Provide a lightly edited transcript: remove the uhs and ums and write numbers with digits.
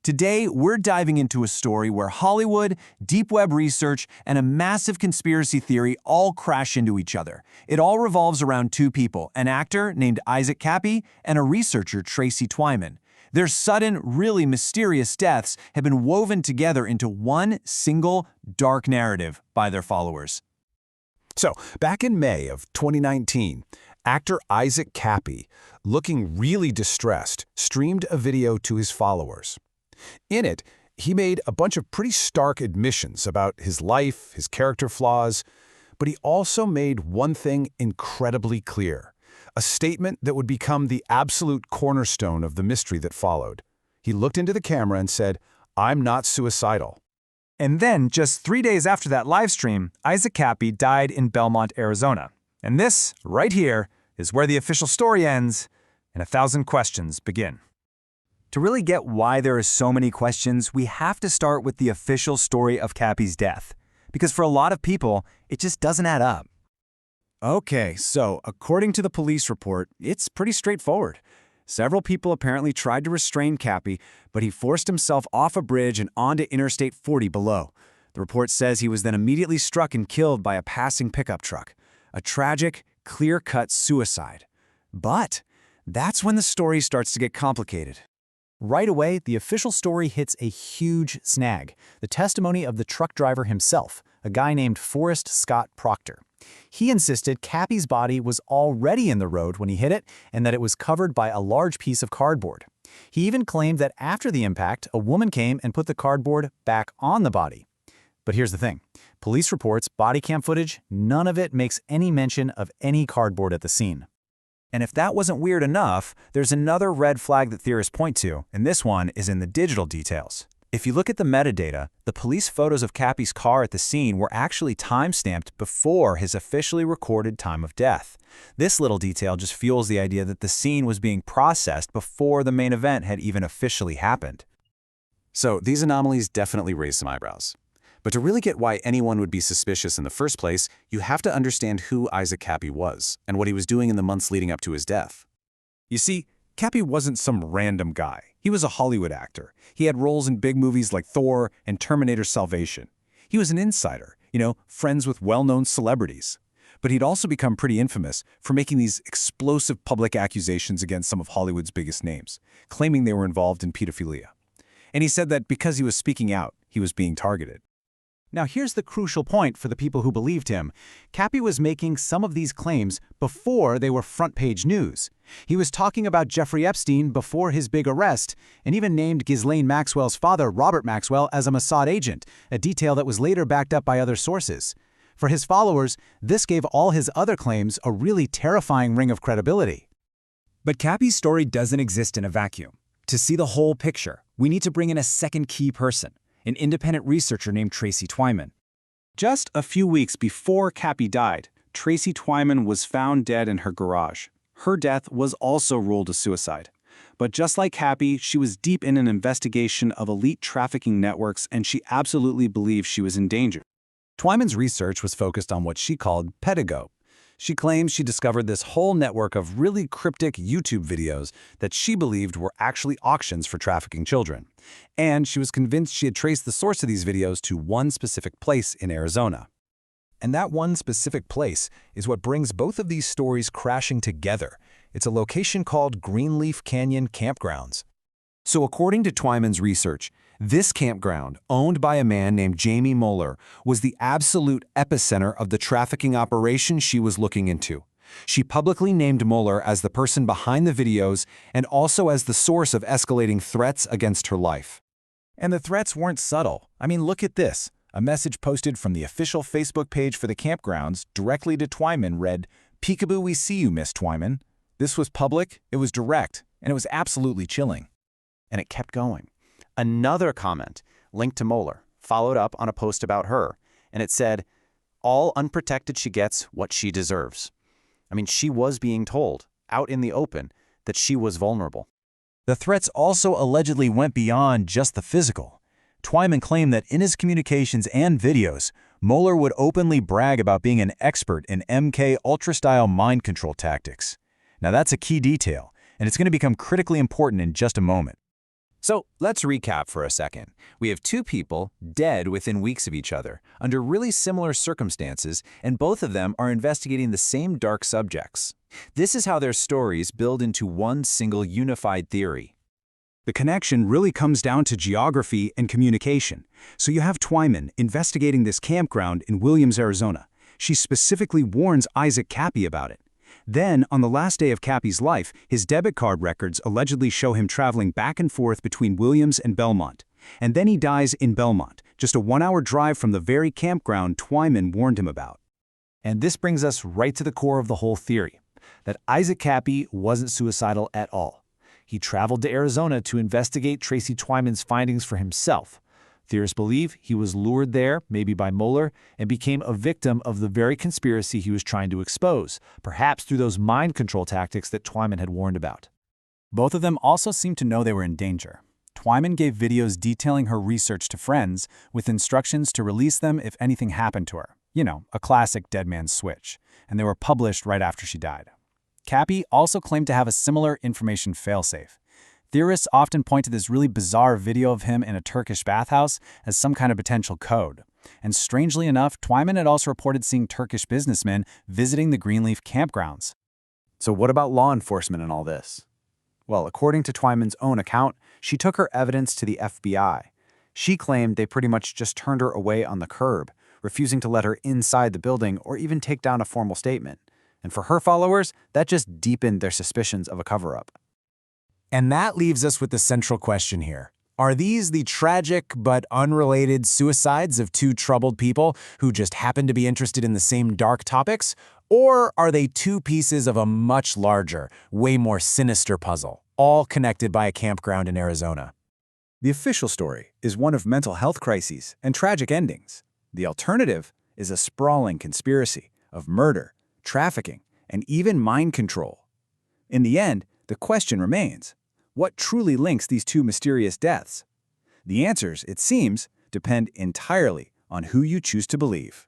Today, we're diving into a story where Hollywood, deep web research, and a massive conspiracy theory all crash into each other. It all revolves around two people, an actor named Isaac Kappy and a researcher, Tracy Twyman. Their sudden, really mysterious deaths have been woven together into one single, dark narrative by their followers. So, back in May of 2019, actor Isaac Kappy, looking really distressed, streamed a video to his followers. In it, he made a bunch of pretty stark admissions about his life, his character flaws, but he also made one thing incredibly clear, a statement that would become the absolute cornerstone of the mystery that followed. He looked into the camera and said, "I'm not suicidal." And then, just 3 days after that live stream, Isaac Kappy died in Belmont, Arizona. And this, right here, is where the official story ends and 1,000 questions begin. To really get why there are so many questions, we have to start with the official story of Kappy's death. Because for a lot of people, it just doesn't add up. Okay, so according to the police report, it's pretty straightforward. Several people apparently tried to restrain Kappy, but he forced himself off a bridge and onto Interstate 40 below. The report says he was then immediately struck and killed by a passing pickup truck. A tragic, clear-cut suicide. But that's when the story starts to get complicated. Right away, the official story hits a huge snag, the testimony of the truck driver himself, a guy named Forrest Scott Proctor. He insisted Kappy's body was already in the road when he hit it and that it was covered by a large piece of cardboard. He even claimed that after the impact, a woman came and put the cardboard back on the body. But here's the thing. Police reports, body cam footage, none of it makes any mention of any cardboard at the scene. And if that wasn't weird enough, there's another red flag that theorists point to, and this one is in the digital details. If you look at the metadata, the police photos of Kappy's car at the scene were actually time-stamped before his officially recorded time of death. This little detail just fuels the idea that the scene was being processed before the main event had even officially happened. So these anomalies definitely raise some eyebrows. But to really get why anyone would be suspicious in the first place, you have to understand who Isaac Kappy was and what he was doing in the months leading up to his death. You see, Kappy wasn't some random guy. He was a Hollywood actor. He had roles in big movies like Thor and Terminator Salvation. He was an insider, friends with well-known celebrities. But he'd also become pretty infamous for making these explosive public accusations against some of Hollywood's biggest names, claiming they were involved in pedophilia. And he said that because he was speaking out, he was being targeted. Now here's the crucial point for the people who believed him. Kappy was making some of these claims before they were front-page news. He was talking about Jeffrey Epstein before his big arrest, and even named Ghislaine Maxwell's father, Robert Maxwell, as a Mossad agent, a detail that was later backed up by other sources. For his followers, this gave all his other claims a really terrifying ring of credibility. But Kappy's story doesn't exist in a vacuum. To see the whole picture, we need to bring in a second key person, an independent researcher named Tracy Twyman. Just a few weeks before Kappy died, Tracy Twyman was found dead in her garage. Her death was also ruled a suicide. But just like Kappy, she was deep in an investigation of elite trafficking networks, and she absolutely believed she was in danger. Twyman's research was focused on what she called pedagogue. She claims she discovered this whole network of really cryptic YouTube videos that she believed were actually auctions for trafficking children. And she was convinced she had traced the source of these videos to one specific place in Arizona. And that one specific place is what brings both of these stories crashing together. It's a location called Greenleaf Canyon Campgrounds. So according to Twyman's research, this campground, owned by a man named Jamie Moeller, was the absolute epicenter of the trafficking operation she was looking into. She publicly named Moeller as the person behind the videos and also as the source of escalating threats against her life. And the threats weren't subtle. I mean, look at this. A message posted from the official Facebook page for the campgrounds directly to Twyman read, "Peekaboo, we see you, Miss Twyman." This was public, it was direct, and it was absolutely chilling. And it kept going. Another comment, linked to Moeller, followed up on a post about her, and it said, "All unprotected she gets what she deserves." I mean, she was being told, out in the open, that she was vulnerable. The threats also allegedly went beyond just the physical. Twyman claimed that in his communications and videos, Moeller would openly brag about being an expert in MK Ultra-style mind control tactics. Now that's a key detail, and it's going to become critically important in just a moment. So let's recap for a second. We have two people dead within weeks of each other, under really similar circumstances, and both of them are investigating the same dark subjects. This is how their stories build into one single unified theory. The connection really comes down to geography and communication. So you have Twyman investigating this campground in Williams, Arizona. She specifically warns Isaac Kappy about it. Then, on the last day of Kappy's life, his debit card records allegedly show him traveling back and forth between Williams and Belmont. And then he dies in Belmont, just a 1-hour drive from the very campground Twyman warned him about. And this brings us right to the core of the whole theory, that Isaac Kappy wasn't suicidal at all. He traveled to Arizona to investigate Tracy Twyman's findings for himself. Theorists believe he was lured there, maybe by Moeller, and became a victim of the very conspiracy he was trying to expose, perhaps through those mind control tactics that Twyman had warned about. Both of them also seemed to know they were in danger. Twyman gave videos detailing her research to friends, with instructions to release them if anything happened to her. You know, a classic dead man's switch. And they were published right after she died. Kappy also claimed to have a similar information failsafe. Theorists often point to this really bizarre video of him in a Turkish bathhouse as some kind of potential code. And strangely enough, Twyman had also reported seeing Turkish businessmen visiting the Greenleaf campgrounds. So what about law enforcement in all this? Well, according to Twyman's own account, she took her evidence to the FBI. She claimed they pretty much just turned her away on the curb, refusing to let her inside the building or even take down a formal statement. And for her followers, that just deepened their suspicions of a cover-up. And that leaves us with the central question here. Are these the tragic but unrelated suicides of two troubled people who just happen to be interested in the same dark topics? Or are they two pieces of a much larger, way more sinister puzzle, all connected by a campground in Arizona? The official story is one of mental health crises and tragic endings. The alternative is a sprawling conspiracy of murder, trafficking, and even mind control. In the end, the question remains, what truly links these two mysterious deaths? The answers, it seems, depend entirely on who you choose to believe.